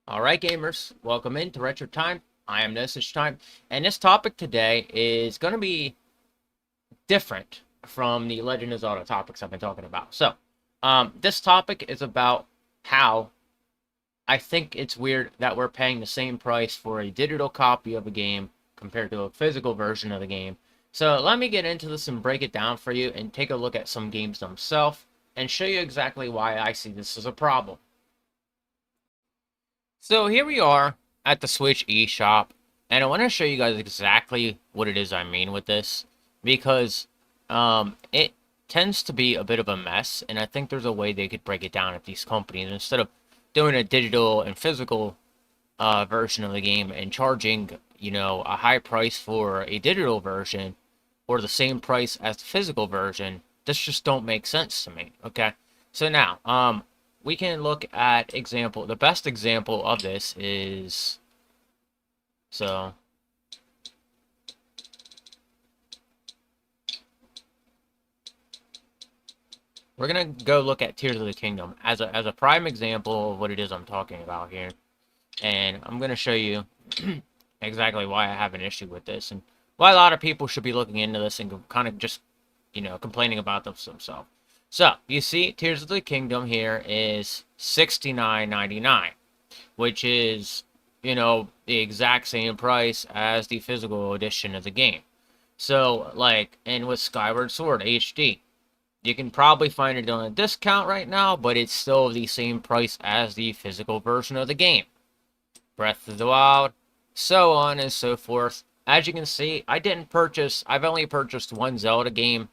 Alright gamers, welcome into Retro Time. I am Nosage Time, and this topic today is going to be different from the Legend of Zelda topics I've been talking about. This topic is about how I think it's weird that we're paying the same price for a digital copy of a game compared to a physical version of the game. So let me get into this and break it down for you and take a look at some games themselves and show you exactly why I see this as a problem. So here we are at the Switch eShop, and I want to show you guys exactly what it is I mean with this, because it tends to be a bit of a mess, and I think there's a way they could break it down at these companies instead of doing a digital and physical version of the game and charging, a high price for a digital version or the same price as the physical version. This just don't make sense to me. Okay, so now we can look at the best example of this is, so we're gonna go look at Tears of the Kingdom as a prime example of what it is I'm talking about here, and I'm gonna show you exactly why I have an issue with this and why a lot of people should be looking into this and kind of just, complaining about themselves. So, you see, Tears of the Kingdom here is $69.99, which is, the exact same price as the physical edition of the game. So, and with Skyward Sword HD, you can probably find it on a discount right now, but it's still the same price as the physical version of the game. Breath of the Wild, so on and so forth. As you can see, I've only purchased one Zelda game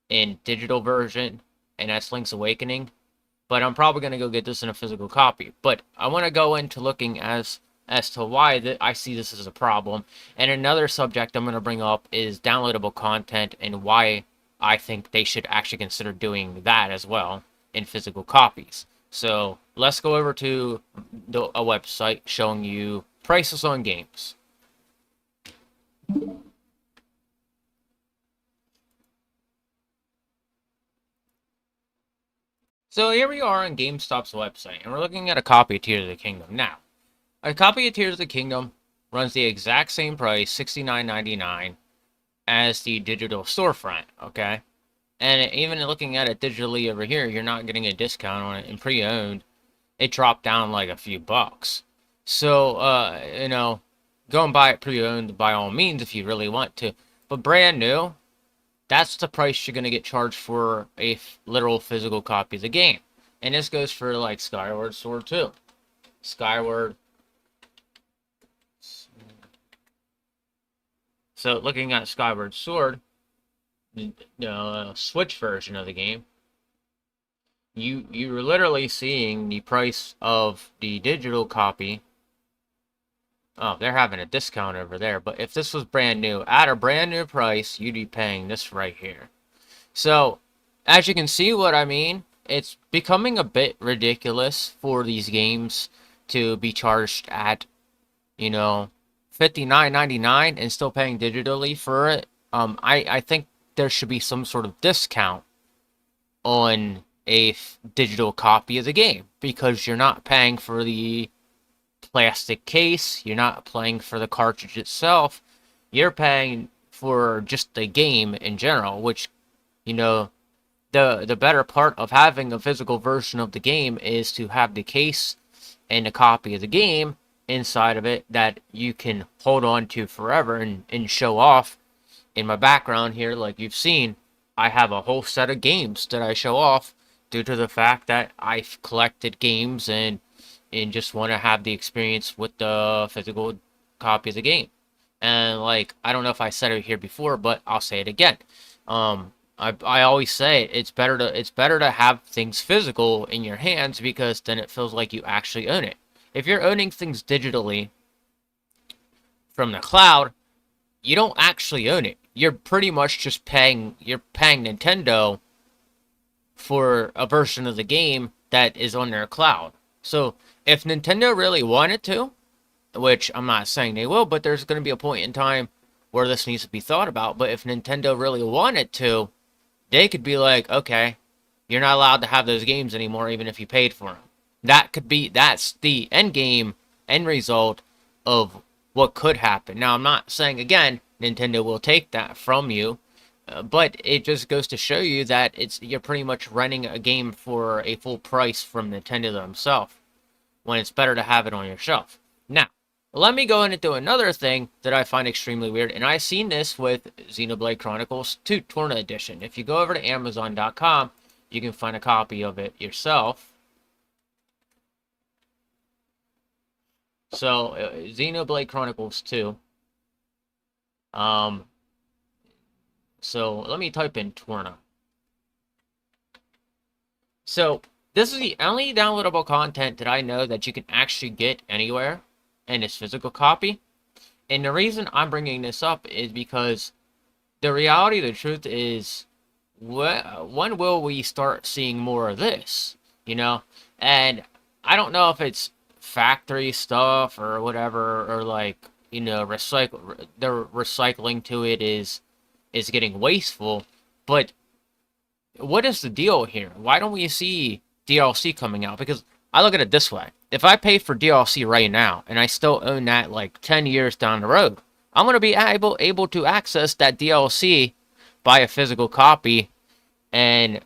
in digital version, and that's Link's Awakening. But I'm probably going to go get this in a physical copy. But I want to go into looking as to why I see this as a problem. And another subject I'm going to bring up is downloadable content and why I think they should actually consider doing that as well in physical copies. So let's go over to a website showing you prices on games. So here we are on GameStop's website, and we're looking at a copy of Tears of the Kingdom. Now, a copy of Tears of the Kingdom runs the exact same price, $69.99, as the digital storefront, okay? And even looking at it digitally over here, you're not getting a discount on it. In pre-owned, it dropped down like a few bucks. So, go and buy it pre-owned by all means if you really want to. But brand new, that's the price you're going to get charged for a literal physical copy of the game. And this goes for like Skyward Sword too. So looking at Skyward Sword, the Switch version of the game, you're literally seeing the price of the digital copy. Oh, they're having a discount over there. But if this was brand new, at a brand new price, you'd be paying this right here. So, as you can see what I mean, it's becoming a bit ridiculous for these games to be charged at, $59.99 and still paying digitally for it. I think there should be some sort of discount on a digital copy of the game because you're not paying for the plastic case, you're not paying for the cartridge itself, you're paying for just the game in general, which, the better part of having a physical version of the game is to have the case and a copy of the game inside of it that you can hold on to forever and show off. In my background here, like you've seen, I have a whole set of games that I show off due to the fact that I've collected games and just want to have the experience with the physical copy of the game. And I don't know if I said it here before, but I'll say it again. I always say it's better to have things physical in your hands because then it feels like you actually own it. If you're owning things digitally from the cloud, you don't actually own it. You're pretty much just paying Nintendo for a version of the game that is on their cloud. So if Nintendo really wanted to, which I'm not saying they will, but there's going to be a point in time where this needs to be thought about. But if Nintendo really wanted to, they could be like, okay, you're not allowed to have those games anymore, even if you paid for them. That's the end game end result of what could happen. Now, I'm not saying, again, Nintendo will take that from you, but it just goes to show you that you're pretty much renting a game for a full price from Nintendo themselves, when it's better to have it on your shelf. Now, let me go into another thing that I find extremely weird, and I've seen this with Xenoblade Chronicles 2 Torna Edition. If you go over to Amazon.com, you can find a copy of it yourself. So, Xenoblade Chronicles 2. So, let me type in Torna. So, this is the only downloadable content that I know that you can actually get anywhere in its physical copy. And the reason I'm bringing this up is because the reality, the truth is, when will we start seeing more of this? You know? And I don't know if it's factory stuff or whatever, or like, you know, the recycling to it is getting wasteful, but what is the deal here? Why don't we see DLC coming out? Because I look at it this way. If I pay for DLC right now, and I still own that like 10 years down the road, I'm going to be able to access that DLC, buy a physical copy, and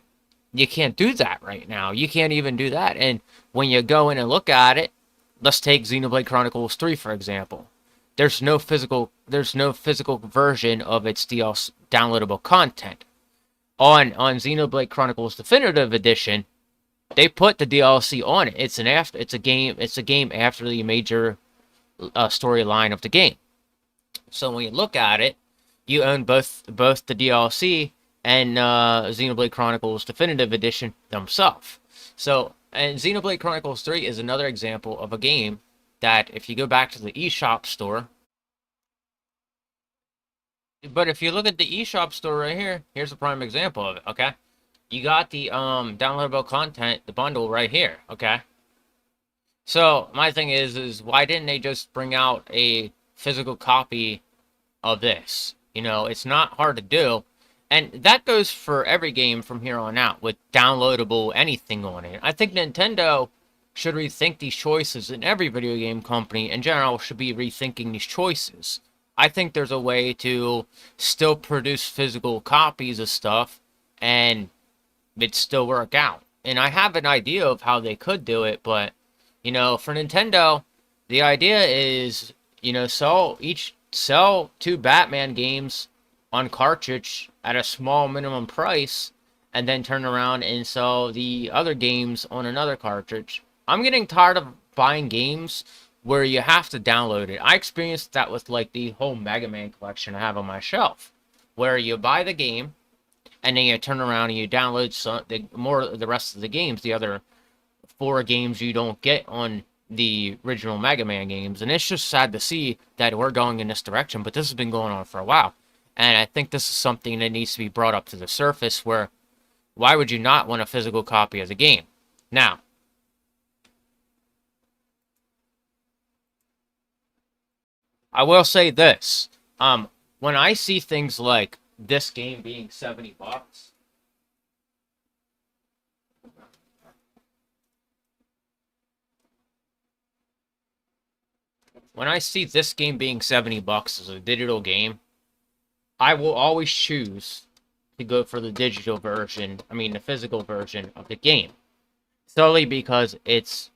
you can't do that right now. You can't even do that. And when you go in and look at it, let's take Xenoblade Chronicles 3, for example. There's no physical version of its DLC downloadable content. On Xenoblade Chronicles Definitive Edition, they put the DLC on it. It's a game after the major storyline of the game. So when you look at it, you own both the DLC and Xenoblade Chronicles Definitive Edition themselves. So, and Xenoblade Chronicles 3 is another example of a game that, if you go back to the eShop store, but if you look at the eShop store right here, here's a prime example of it, okay? You got the downloadable content, the bundle right here, okay? So, my thing is why didn't they just bring out a physical copy of this? You know, it's not hard to do. And that goes for every game from here on out, with downloadable anything on it. I think Nintendo should rethink these choices, and every video game company in general should be rethinking these choices. I think there's a way to still produce physical copies of stuff and it still work out. And I have an idea of how they could do it, but, you know, for Nintendo, the idea is, you know, sell 2 Batman games on cartridge at a small minimum price, and then turn around and sell the other games on another cartridge. I'm getting tired of buying games where you have to download it. I experienced that with like the whole Mega Man collection I have on my shelf, where you buy the game and then you turn around and you download the rest of the games, the other 4 games you don't get on the original Mega Man games. And it's just sad to see that we're going in this direction, but this has been going on for a while. And I think this is something that needs to be brought up to the surface, where why would you not want a physical copy of the game? Now, I will say this. When I see things like this game being $70, when I see this game being $70 as a digital game, I will always choose to go for the digital version, the physical version of the game. Solely because it's,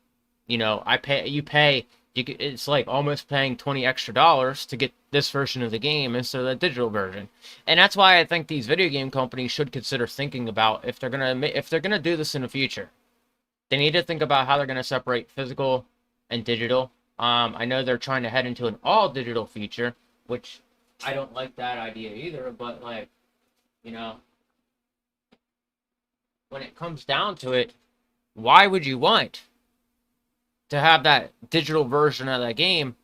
it's like almost paying $20 extra to get this version of the game instead of the digital version. And that's why I think these video game companies should consider thinking about, if they're gonna do this in the future, they need to think about how they're gonna separate physical and digital. I know they're trying to head into an all digital future, which I don't like that idea either, but when it comes down to it, why would you want to have that digital version of that game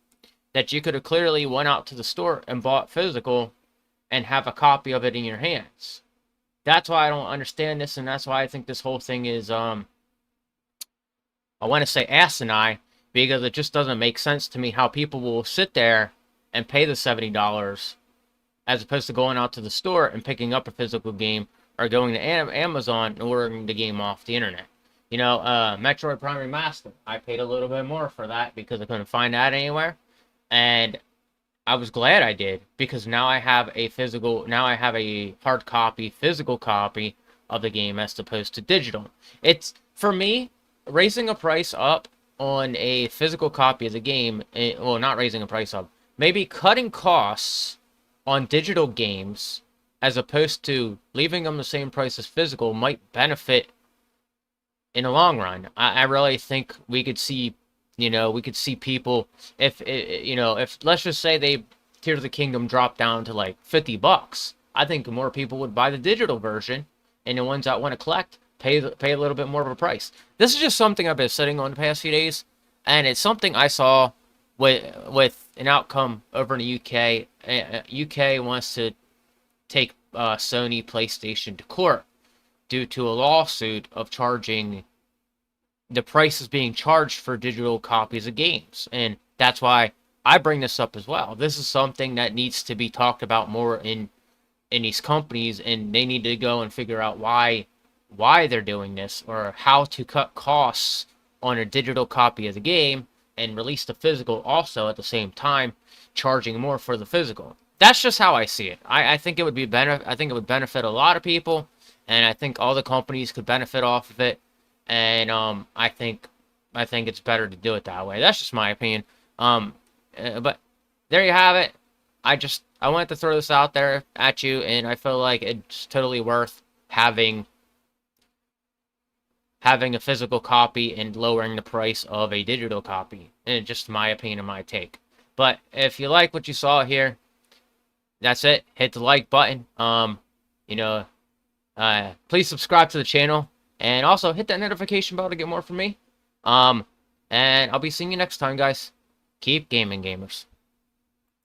that you could have clearly went out to the store and bought physical and have a copy of it in your hands? That's why I don't understand this, and that's why I think this whole thing is, I want to say asinine, because it just doesn't make sense to me how people will sit there and pay the $70 as opposed to going out to the store and picking up a physical game, or going to Amazon and ordering the game off the internet. Metroid Prime Remaster. I paid a little bit more for that because I couldn't find that anywhere, and I was glad I did because now I have a hard copy, physical copy of the game as opposed to digital. It's for me raising a price up on a physical copy of the game. Well, not raising a price up, maybe cutting costs on digital games as opposed to leaving them the same price as physical might benefit in the long run. I really think we could see people if let's just say they Tears of the Kingdom drop down to like $50. I think more people would buy the digital version, and the ones that want to collect pay a little bit more of a price. This is just something I've been sitting on the past few days, and it's something I saw with an outcome over in the UK. UK wants to take Sony PlayStation to court due to a lawsuit of charging the prices being charged for digital copies of games. And that's why I bring this up as well. This is something that needs to be talked about more in these companies, and they need to go and figure out why they're doing this, or how to cut costs on a digital copy of the game and release the physical also at the same time, charging more for the physical. That's just how I see it. I think it would I think it would benefit a lot of people, and I think all the companies could benefit off of it. And I think it's better to do it that way. That's just my opinion. But there you have it. I wanted to throw this out there at you, and I feel like it's totally worth having a physical copy and lowering the price of a digital copy. And just my opinion and my take. But if you like what you saw here, that's it. Hit the like button. Please subscribe to the channel. And also hit that notification bell to get more from me. And I'll be seeing you next time, guys. Keep gaming, gamers.